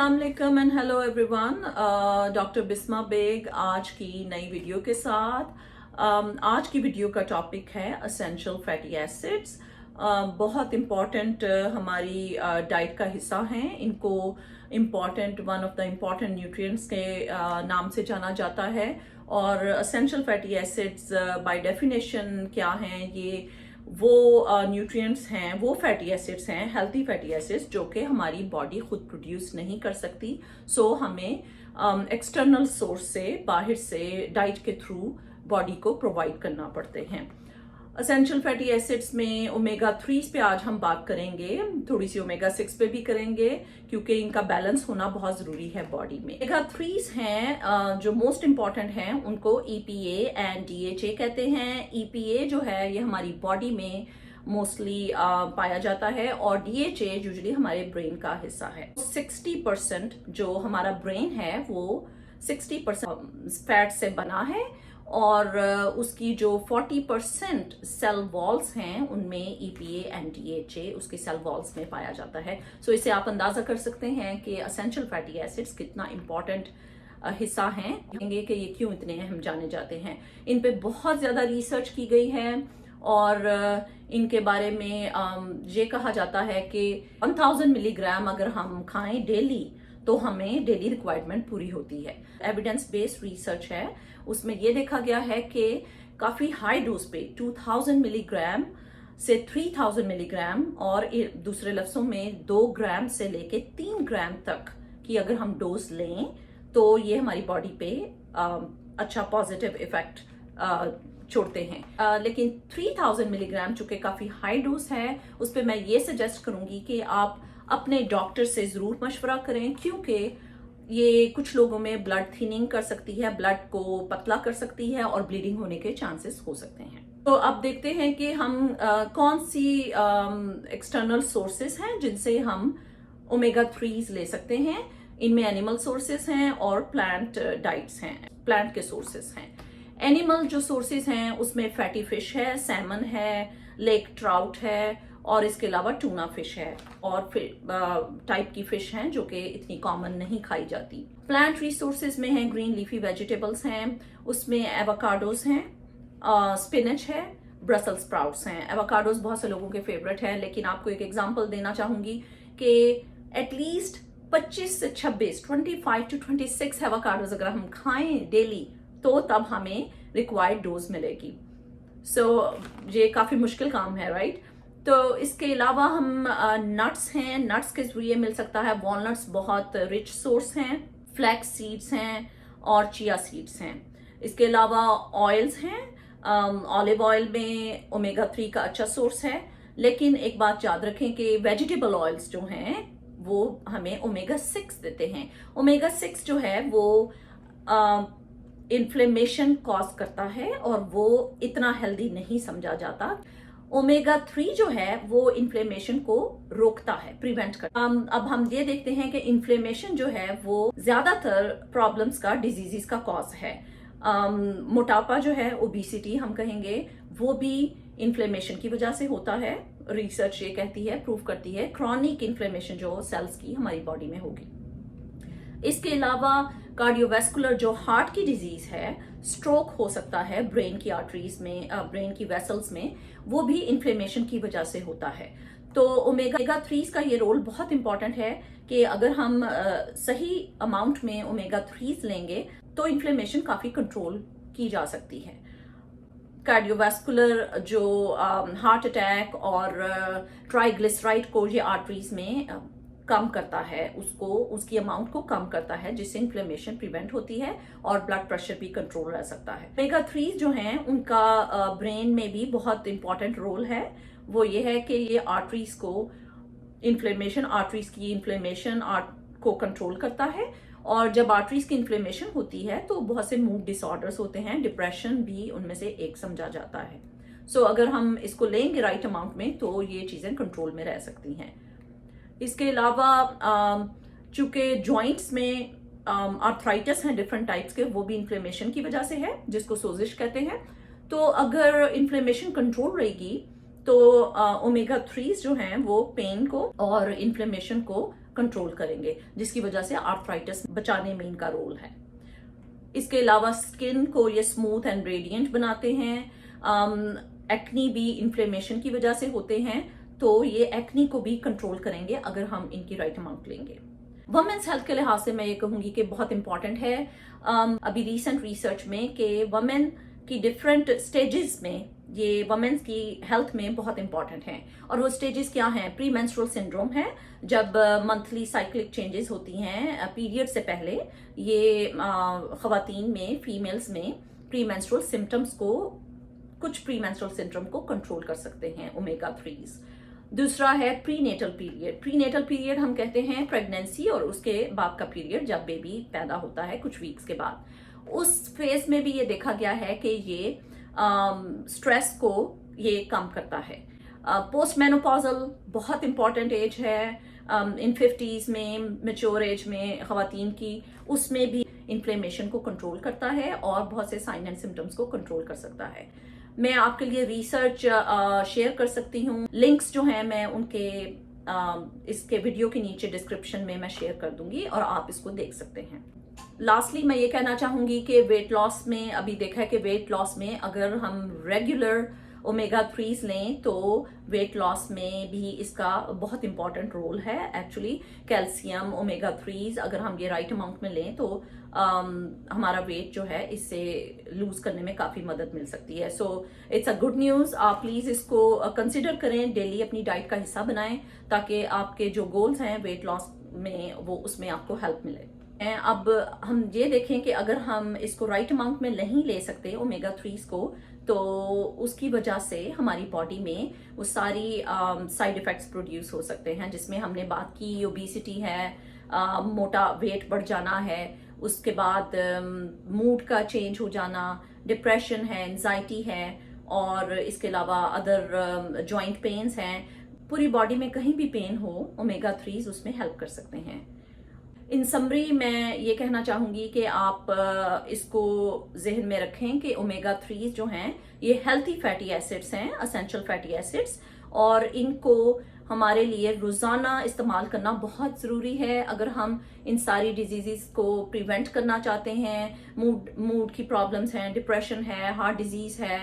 अस्सलाम वालेकुम and hello everyone. Doctor Bisma Baig आज की नई वीडियो के साथ। आज की वीडियो का टॉपिक है एसेंशियल फैटी एसिड्स। बहुत इम्पॉर्टेंट हमारी डाइट का हिस्सा हैं। इनको important one of the important nutrients के नाम से जाना जाता है। और essential fatty acids by definition क्या हैं? ये वो न्यूट्रिएंट्स हैं, वो फैटी एसिड्स हैं, हेल्थी फैटी एसिड्स जो कि हमारी बॉडी खुद प्रोड्यूस नहीं कर सकती। सो हमें एक्सटर्नल सोर्स से, बाहर से डाइट के थ्रू बॉडी को प्रोवाइड करना पड़ते हैं। एसेंशियल फैटी एसिड्स में ओमेगा 3 पे आज हम बात करेंगे, थोड़ी सी ओमेगा 6 पे भी करेंगे क्योंकि इनका बैलेंस होना बहुत जरूरी है बॉडी में। ओमेगा 3 हैं जो मोस्ट इंपॉर्टेंट हैं, उनको EPA एंड DHA कहते हैं। EPA जो है ये हमारी बॉडी में मोस्टली पाया जाता है और DHA यूजुअली हमारे ब्रेन का हिस्सा है। 60% जो हमारा ब्रेन है वो 60% फैट से बना है और उसकी जो 40% सेल वॉल्स हैं उनमें EPA एंड DHA उसके सेल वॉल्स में पाया जाता है। सो इससे आप अंदाजा कर सकते हैं कि एसेंशियल फैटी एसिड्स कितना इम्पॉर्टेंट हिस्सा हैं, कि ये क्यों इतने अहम जाने जाते हैं। इन पे बहुत ज़्यादा रिसर्च की गई है और इनके बारे में ये कहा जाता है कि 1000 मिलीग्राम अगर हम खाएं डेली तो हमें डेली रिक्वायरमेंट पूरी होती है। एविडेंस बेस्ड रिसर्च है, उसमें यह देखा गया है कि काफी हाई डोज पे 2000 मिलीग्राम से 3000 मिलीग्राम और दूसरे लफ्जों में 2 ग्राम से लेके 3 ग्राम तक की अगर हम डोज लें तो ये हमारी बॉडी पे अच्छा पॉजिटिव इफेक्ट छोड़ते हैं। लेकिन 3000 मिलीग्राम चूंकि काफी हाई डोज है, उस पर मैं ये सजेस्ट करूंगी कि आप अपने डॉक्टर से जरूर मशवरा करें क्योंकि ये कुछ लोगों में ब्लड थिनिंग कर सकती है, ब्लड को पतला कर सकती है और ब्लीडिंग होने के चांसेस हो सकते हैं। तो अब देखते हैं कि हम कौन सी एक्सटर्नल सोर्सेस हैं जिनसे हम ओमेगा 3 ले सकते हैं। इनमें एनिमल सोर्सेस हैं और प्लांट डाइट्स हैं, प्लांट के सोर्सेस हैं। एनिमल जो सोर्सेस हैं उसमें फैटी फिश है, सैमन है, लेक ट्राउट है और इसके अलावा टूना फिश है और टाइप की फिश हैं जो कि इतनी कॉमन नहीं खाई जाती। प्लांट रिसोर्सेज में हैं ग्रीन लीफी वेजिटेबल्स हैं, उसमें एवोकाडोस हैं, स्पिनच है, ब्रसल स्प्राउट्स हैं। एवोकाडोस बहुत से लोगों के फेवरेट है, लेकिन आपको एक एग्जांपल देना चाहूंगी कि एटलीस्ट 25 से 26 25 to 26 एवोकाडोस अगर हम खाएं डेली तो तब हमें रिक्वायर्ड डोज मिलेगी। सो ये काफी मुश्किल काम है, राइट? तो इसके अलावा हम नट्स हैं, नट्स के जरिए मिल सकता है। वॉलनट्स बहुत रिच सोर्स हैं, फ्लैक्स सीड्स हैं और चिया सीड्स हैं। इसके अलावा ऑयल्स हैं, ऑलिव ऑयल में ओमेगा 3 का अच्छा सोर्स है। लेकिन एक बात याद रखें कि वेजिटेबल ऑयल्स जो हैं वो हमें ओमेगा 6 देते हैं। ओमेगा 6 जो है वो इन्फ्लेमेशन कॉज करता है और वो इतना हेल्दी नहीं समझा जाता। ओमेगा 3 जो है वो इन्फ्लेमेशन को रोकता है, प्रिवेंट करता है। अब हम ये देखते हैं कि इन्फ्लेमेशन जो है वो ज्यादातर प्रॉब्लम्स का, डिजीजेस का कॉज है। मोटापा जो है, ओबेसिटी हम कहेंगे, वो भी इन्फ्लेमेशन की वजह से होता है। रिसर्च ये कहती है, प्रूव करती है, क्रॉनिक इन्फ्लेमेशन जो सेल्स की हमारी बॉडी में होगी। इसके अलावा कार्डियोवैस्कुलर जो हार्ट की डिजीज है, स्ट्रोक हो सकता है ब्रेन की आर्टरीज में, ब्रेन की वेसल्स में, वो भी इन्फ्लेमेशन की वजह से होता है। तो ओमेगा 3 का ये रोल बहुत इंपॉर्टेंट है कि अगर हम सही अमाउंट में ओमेगा 3 लेंगे तो इन्फ्लेमेशन काफी कंट्रोल की जा सकती है। कार्डियोवैस्कुलर जो हार्ट अटैक और ट्राइग्लिसराइड को ये आर्टरीज में कम करता है, उसको, उसकी अमाउंट को कम करता है, जिससे इन्फ्लेमेशन प्रिवेंट होती है और ब्लड प्रेशर भी कंट्रोल रह सकता है। ओमेगा 3 जो हैं उनका ब्रेन में भी बहुत इंपॉर्टेंट रोल है। वो ये है कि ये आर्टरीज को इन्फ्लेमेशन, आर्टरीज की इन्फ्लेमेशन को कंट्रोल करता है और जब आर्टरीज की इन्फ्लेमेशन होती है तो बहुत से मूड डिसऑर्डर्स होते हैं, डिप्रेशन भी उनमें से एक समझा जाता है। सो अगर हम इसको लेंगे राइट अमाउंट में तो ये चीजें कंट्रोल में रह सकती हैं। इसके अलावा चूंकि जॉइंट्स में आर्थराइटिस हैं डिफरेंट टाइप्स के, वो भी इन्फ्लेमेशन की वजह से है, जिसको सोजिश कहते हैं। तो अगर इन्फ्लेमेशन कंट्रोल रहेगी तो ओमेगा 3 जो हैं वो पेन को और इन्फ्लेमेशन को कंट्रोल करेंगे, जिसकी वजह से आर्थराइटिस बचाने में इनका रोल है। इसके अलावा स्किन को ये स्मूथ एंड रेडिएंट बनाते हैं। एक्नी भी इन्फ्लेमेशन की वजह से होते हैं, तो ये एक्नी को भी कंट्रोल करेंगे अगर हम इनकी राइट अमाउंट लेंगे। वुमेन्स हेल्थ के लिहाज से मैं ये कहूंगी कि बहुत इंपॉर्टेंट है। अभी रिसेंट रिसर्च में कि वुमेन की डिफरेंट स्टेजेस में ये वुमेन्स की हेल्थ में बहुत इंपॉर्टेंट हैं। और वो स्टेजेस क्या हैं? प्री मेंस्ट्रुअल सिंड्रोम है, जब मंथली साइक्लिक चेंजेस होती हैं पीरियड से पहले, ये खवातीन में, फीमेल्स में प्री मेंस्ट्रुअल सिम्टम्स को, कुछ प्री मेंस्ट्रुअल सिंड्रोम को कंट्रोल कर सकते हैं ओमेगा 3s। दूसरा है प्रीनेटल पीरियड। प्रीनेटल पीरियड हम कहते हैं प्रेगनेंसी और उसके बाद का पीरियड, जब बेबी पैदा होता है कुछ वीक्स के बाद। उस फेज में भी ये देखा गया है कि ये स्ट्रेस को ये कम करता है। पोस्ट मेनोपॉजल बहुत इंपॉर्टेंट एज है, इन 50s में, मेच्योर एज में खवातीन की, उसमें भी इन्फ्लेमेशन को कंट्रोल करता है और बहुत से साइन एंड सिम्टम्स को कंट्रोल कर सकता है। मैं आपके लिए रिसर्च शेयर कर सकती हूँ, लिंक्स जो हैं मैं उनके इसके वीडियो के नीचे डिस्क्रिप्शन में मैं शेयर कर दूंगी और आप इसको देख सकते हैं। लास्टली मैं ये कहना चाहूंगी कि वेट लॉस में अभी देखा है कि वेट लॉस में अगर हम रेगुलर ओमेगा 3s लें तो वेट लॉस में भी इसका बहुत इंपॉर्टेंट रोल है। एक्चुअली कैल्शियम, ओमेगा 3s अगर हम ये राइट अमाउंट में लें तो हमारा वेट जो है इससे लूज करने में काफी मदद मिल सकती है। So it's a good news. आप प्लीज इसको कंसिडर करें, डेली अपनी डाइट का हिस्सा बनाएं ताकि आपके जो गोल्स हैं वेट लॉस में वो उसमें आपको हेल्प मिले। अब हम ये देखें कि अगर हम इसको राइट अमाउंट में नहीं ले सकते ओमेगा 3s को, तो उसकी वजह से हमारी बॉडी में वो सारी साइड इफेक्ट्स प्रोड्यूस हो सकते हैं, जिसमें हमने बात की ओबेसिटी है, मोटा वेट बढ़ जाना है, उसके बाद मूड का चेंज हो जाना, डिप्रेशन है, एंजाइटी है, और इसके अलावा अदर जॉइंट पेन्स हैं। पूरी बॉडी में कहीं भी पेन हो, ओमेगा 3s उसमें हेल्प कर सकते हैं। इन समरी मैं ये कहना चाहूंगी कि आप इसको जहन में रखें कि ओमेगा 3s जो हैं ये हेल्थी फैटी एसिड्स हैं, असेंशियल फैटी एसिड्स, और इनको हमारे लिए रोजाना इस्तेमाल करना बहुत जरूरी है अगर हम इन सारी डिजीजेस को प्रिवेंट करना चाहते हैं। मूड की प्रॉब्लम्स हैं, डिप्रेशन है, हार्ट डिजीज है,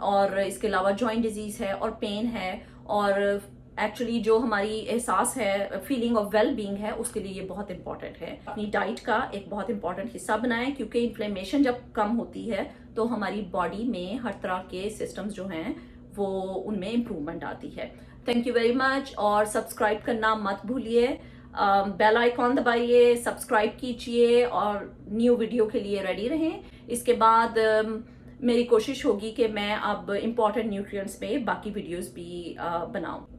और इसके अलावा जॉइंट डिजीज है और पेन है, और एक्चुअली जो हमारी एहसास है, फीलिंग ऑफ वेल बीइंग है, उसके लिए ये बहुत इंपॉर्टेंट है। अपनी डाइट का एक बहुत इंपॉर्टेंट हिस्सा बनाएं, क्योंकि इन्फ्लेमेशन जब कम होती है तो हमारी बॉडी में हर तरह के सिस्टम्स जो हैं वो उनमें इम्प्रूवमेंट आती है। थैंक यू वेरी मच, और सब्सक्राइब करना मत भूलिए, बेल आइकॉन दबाइए, सब्सक्राइब कीजिए और न्यू वीडियो के लिए रेडी रहें। इसके बाद मेरी कोशिश होगी कि मैं अब इम्पॉर्टेंट न्यूट्रिएंट्स पे बाकी वीडियोस भी बनाऊं।